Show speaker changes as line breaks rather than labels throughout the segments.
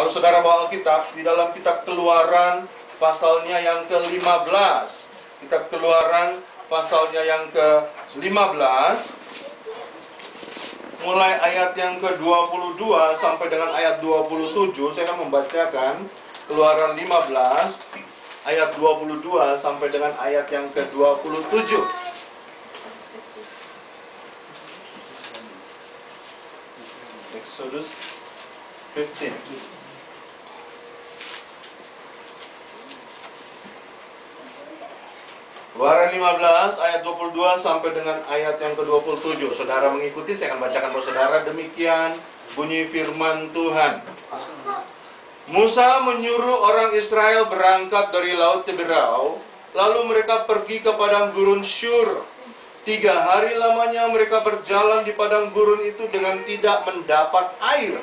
Kalau saudara bawa Alkitab, di dalam kitab Keluaran pasalnya yang ke-15. Kitab Keluaran pasalnya yang ke-15, mulai ayat yang ke-22 sampai dengan ayat 27. Saya akan membacakan Keluaran 15 ayat 22 sampai dengan ayat yang ke-27. Exodus 15. Keluaran 15 ayat 22 sampai dengan ayat yang ke-27. Saudara mengikuti, saya akan bacakan buat saudara. Demikian bunyi firman Tuhan. Musa menyuruh orang Israel berangkat dari Laut Teberau, lalu mereka pergi ke padang gurun Syur. 3 hari lamanya mereka berjalan di padang gurun itu dengan tidak mendapat air.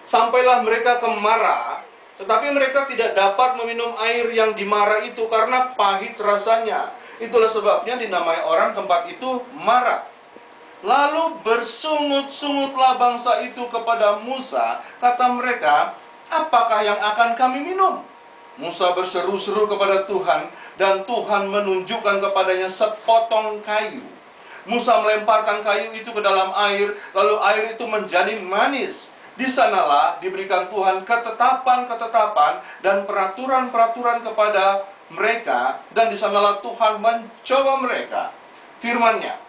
Sampailah mereka ke Mara, tetapi mereka tidak dapat meminum air yang di Mara itu karena pahit rasanya. Itulah sebabnya dinamai orang tempat itu Mara. Lalu bersungut-sungutlah bangsa itu kepada Musa. Kata mereka, apakah yang akan kami minum? Musa berseru-seru kepada Tuhan, dan Tuhan menunjukkan kepadanya sepotong kayu. Musa melemparkan kayu itu ke dalam air, lalu air itu menjadi manis. Di sanalah diberikan Tuhan ketetapan-ketetapan dan peraturan-peraturan kepada mereka, dan di sanalah Tuhan mencoba mereka. Firman-Nya,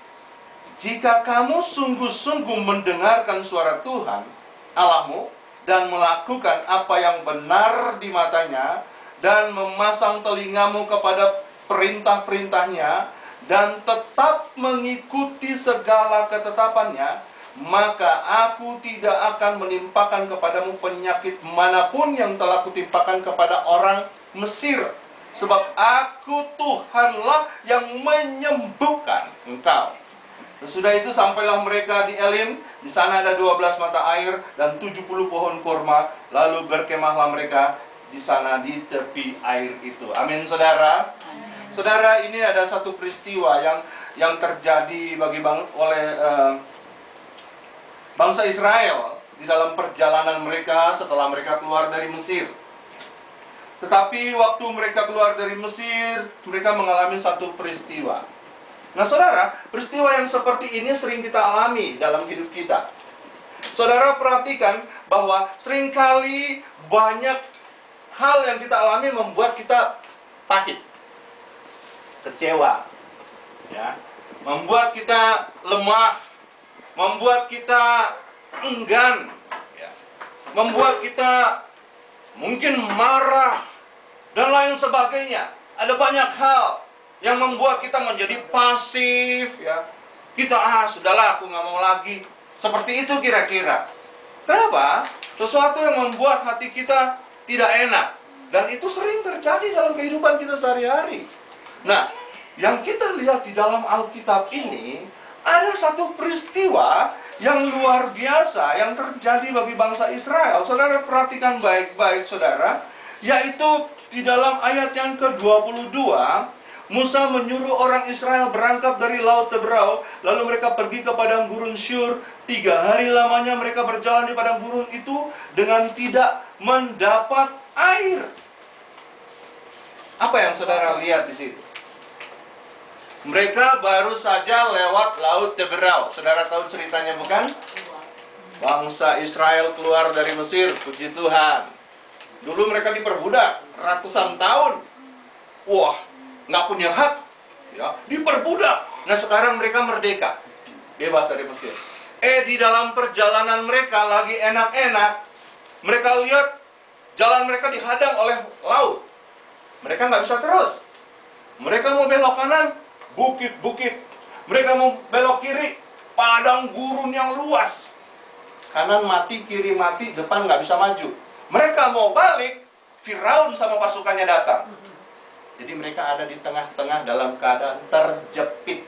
jika kamu sungguh-sungguh mendengarkan suara Tuhan Allahmu dan melakukan apa yang benar di matanya, dan memasang telingamu kepada perintah-perintahnya, dan tetap mengikuti segala ketetapannya, maka aku tidak akan menimpakan kepadamu penyakit manapun yang telah kutimpakan kepada orang Mesir. Sebab aku Tuhanlah yang menyembuhkan engkau. Sesudah itu sampailah mereka di Elim. Di sana ada 12 mata air dan 70 pohon kurma. Lalu berkemahlah mereka di sana di tepi air itu. Amin, saudara. Saudara, ini ada satu peristiwa yang terjadi oleh bangsa Israel di dalam perjalanan mereka setelah mereka keluar dari Mesir. Tetapi waktu mereka keluar dari Mesir, mereka mengalami satu peristiwa. Nah, saudara, peristiwa yang seperti ini sering kita alami dalam hidup kita. Saudara perhatikan bahwa seringkali banyak hal yang kita alami membuat kita pahit, kecewa, ya, membuat kita lemah, membuat kita enggan, ya, membuat kita mungkin marah dan lain sebagainya. Ada banyak hal yang membuat kita menjadi pasif, ya. Kita sudahlah, aku nggak mau lagi. Seperti itu kira-kira. Kenapa? Sesuatu yang membuat hati kita tidak enak, dan itu sering terjadi dalam kehidupan kita sehari-hari. Nah, yang kita lihat di dalam Alkitab ini, ada satu peristiwa yang luar biasa yang terjadi bagi bangsa Israel. Saudara perhatikan baik-baik, saudara, yaitu di dalam ayat yang ke-22, Musa menyuruh orang Israel berangkat dari Laut Teberau, lalu mereka pergi ke padang gurun Syur. 3 hari lamanya mereka berjalan di padang gurun itu dengan tidak mendapat air. Apa yang saudara lihat di situ? Mereka baru saja lewat Laut Teberau. Saudara tahu ceritanya, bukan? Bangsa Israel keluar dari Mesir, puji Tuhan. Dulu mereka diperbudak ratusan tahun. Wah, nggak punya hak, ya, diperbudak. Nah, sekarang mereka merdeka, bebas dari Mesir. Di dalam perjalanan mereka lagi enak-enak, mereka lihat jalan mereka dihadang oleh laut. Mereka nggak bisa terus. Mereka mau belok kanan, bukit-bukit. Mereka mau belok kiri, padang gurun yang luas. Kanan mati, kiri mati, depan nggak bisa maju. Mereka mau balik, Firaun sama pasukannya datang. Jadi mereka ada di tengah-tengah dalam keadaan terjepit.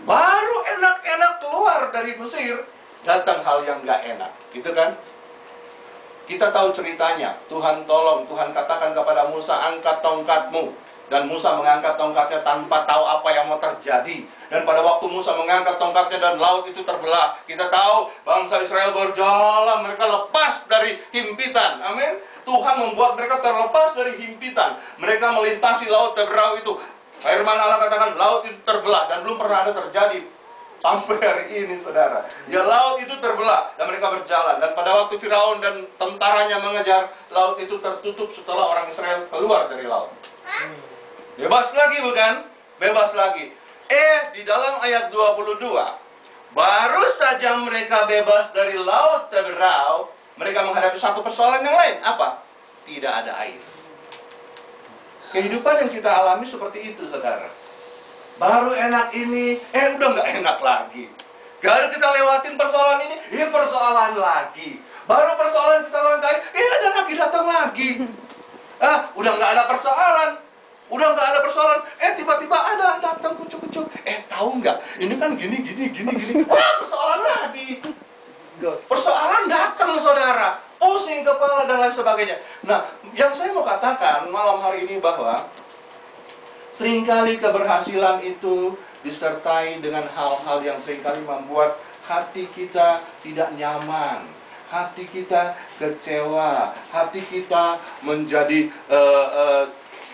Baru enak-enak keluar dari Mesir, datang hal yang nggak enak, gitu kan? Kita tahu ceritanya. Tuhan tolong, Tuhan katakan kepada Musa, angkat tongkatmu. Dan Musa mengangkat tongkatnya tanpa tahu apa yang mau terjadi. Dan pada waktu Musa mengangkat tongkatnya dan laut itu terbelah, kita tahu bangsa Israel berjalan, mereka lepas dari dari himpitan. Amin. Tuhan membuat mereka terlepas dari himpitan. Mereka melintasi laut Teberau itu. Firman Allah katakan laut itu terbelah, dan belum pernah ada terjadi sampai hari ini, saudara. Ya, laut itu terbelah dan mereka berjalan. Dan pada waktu Firaun dan tentaranya mengejar, laut itu tertutup setelah orang Israel keluar dari laut. Bebas lagi, bukan? Bebas lagi. Di dalam ayat 22, baru saja mereka bebas dari laut Teberau, mereka menghadapi satu persoalan yang lain. Apa? Tidak ada air. Kehidupan yang kita alami seperti itu, saudara. Baru enak ini, udah nggak enak lagi. Baru kita lewatin persoalan ini, persoalan lagi. Baru persoalan kita langkai, ada lagi, datang lagi. Udah nggak ada persoalan. Udah nggak ada persoalan, tiba-tiba ada datang kucuk-kucuk. Tahu nggak? Ini kan gini. Wah, persoalan lagi. Persoalan datang, saudara. Pusing kepala dan lain sebagainya. Nah, yang saya mau katakan malam hari ini bahwa seringkali keberhasilan itu disertai dengan hal-hal yang seringkali membuat hati kita tidak nyaman, hati kita kecewa, hati kita menjadi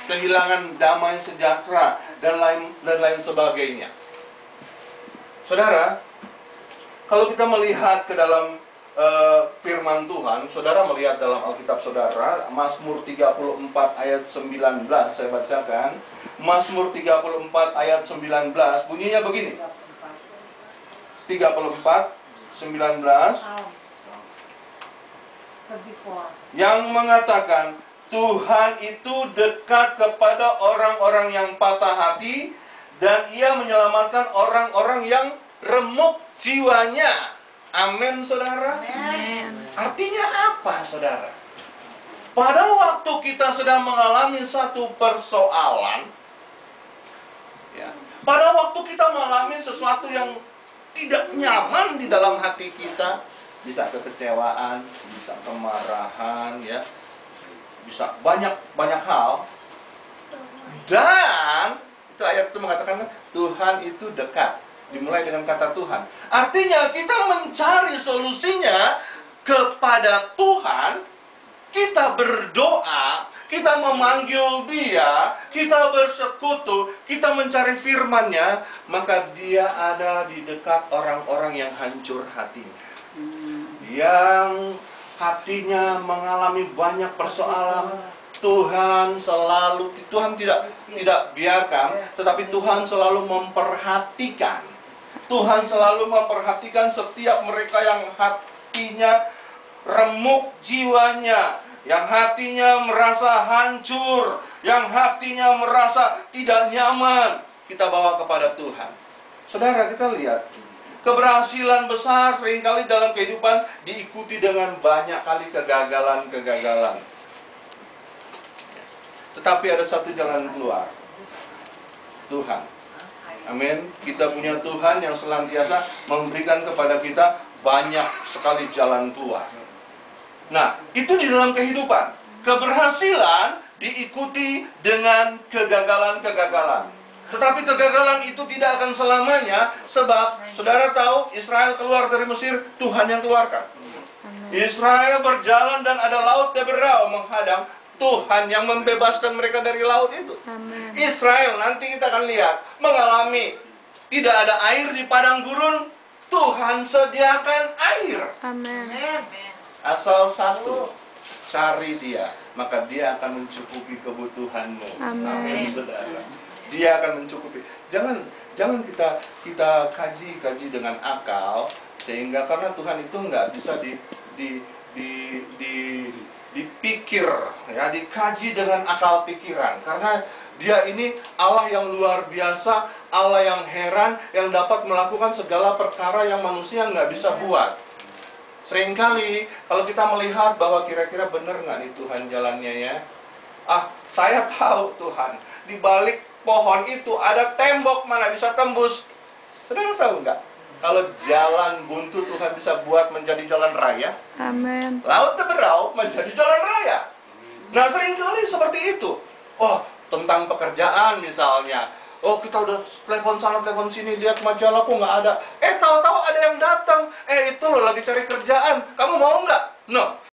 kehilangan damai sejahtera dan lain sebagainya. Saudara, kalau kita melihat ke dalam firman Tuhan, saudara melihat dalam Alkitab saudara, Mazmur 34 ayat 19, saya bacakan. Mazmur 34 ayat 19, bunyinya begini. 34, 19. Yang mengatakan, Tuhan itu dekat kepada orang-orang yang patah hati, dan Ia menyelamatkan orang-orang yang remuk jiwanya. Amin, saudara.
Amin.
Artinya apa, saudara? Pada waktu kita sedang mengalami satu persoalan, pada waktu kita mengalami sesuatu yang tidak nyaman di dalam hati kita, bisa kekecewaan, bisa kemarahan, bisa banyak hal. Dan itu ayat itu mengatakan Tuhan itu dekat. Dimulai dengan kata Tuhan. Artinya kita mencari solusinya kepada Tuhan. Kita berdoa, kita memanggil Dia, kita bersekutu, kita mencari firman-Nya, maka Dia ada di dekat orang-orang yang hancur hatinya, yang hatinya mengalami banyak persoalan. Tuhan tidak biarkan, tetapi Tuhan selalu memperhatikan. Tuhan selalu memperhatikan setiap mereka yang hatinya remuk jiwanya, yang hatinya merasa hancur, yang hatinya merasa tidak nyaman. Kita bawa kepada Tuhan. Saudara, kita lihat keberhasilan besar seringkali dalam kehidupan diikuti dengan banyak kali kegagalan-kegagalan. Tetapi ada satu jalan keluar, Tuhan. Amin. Kita punya Tuhan yang senantiasa memberikan kepada kita banyak sekali jalan keluar. Nah, itu di dalam kehidupan. Keberhasilan diikuti dengan kegagalan-kegagalan. Tetapi kegagalan itu tidak akan selamanya, sebab saudara tahu Israel keluar dari Mesir, Tuhan yang keluarkan. Israel berjalan dan ada laut Teberau menghadang, Tuhan yang membebaskan mereka dari laut itu.
Amen.
Israel nanti kita akan lihat mengalami tidak ada air di padang gurun, Tuhan sediakan air.
Amin.
Asal satu, cari Dia, maka Dia akan mencukupi kebutuhanmu.
Amin.
Saudara. Dia akan mencukupi. Jangan kita kaji dengan akal, sehingga karena Tuhan itu nggak bisa dipikir, dikaji dengan akal pikiran, karena Dia ini Allah yang luar biasa, Allah yang heran, yang dapat melakukan segala perkara yang manusia nggak bisa buat. Seringkali kalau kita melihat bahwa kira-kira benar nggak nih Tuhan jalannya ya? Saya tahu Tuhan, di balik pohon itu ada tembok, mana bisa tembus. Saudara tahu nggak? Kalau jalan buntu Tuhan bisa buat menjadi jalan raya.
Amin.
Laut Teberau menjadi jalan raya. Nah, seringkali seperti itu. Tentang pekerjaan misalnya. Kita udah telepon sana, telepon sini, lihat majalah kok nggak ada. Tahu-tahu ada yang datang. Itu loh lagi cari kerjaan. Kamu mau nggak? No.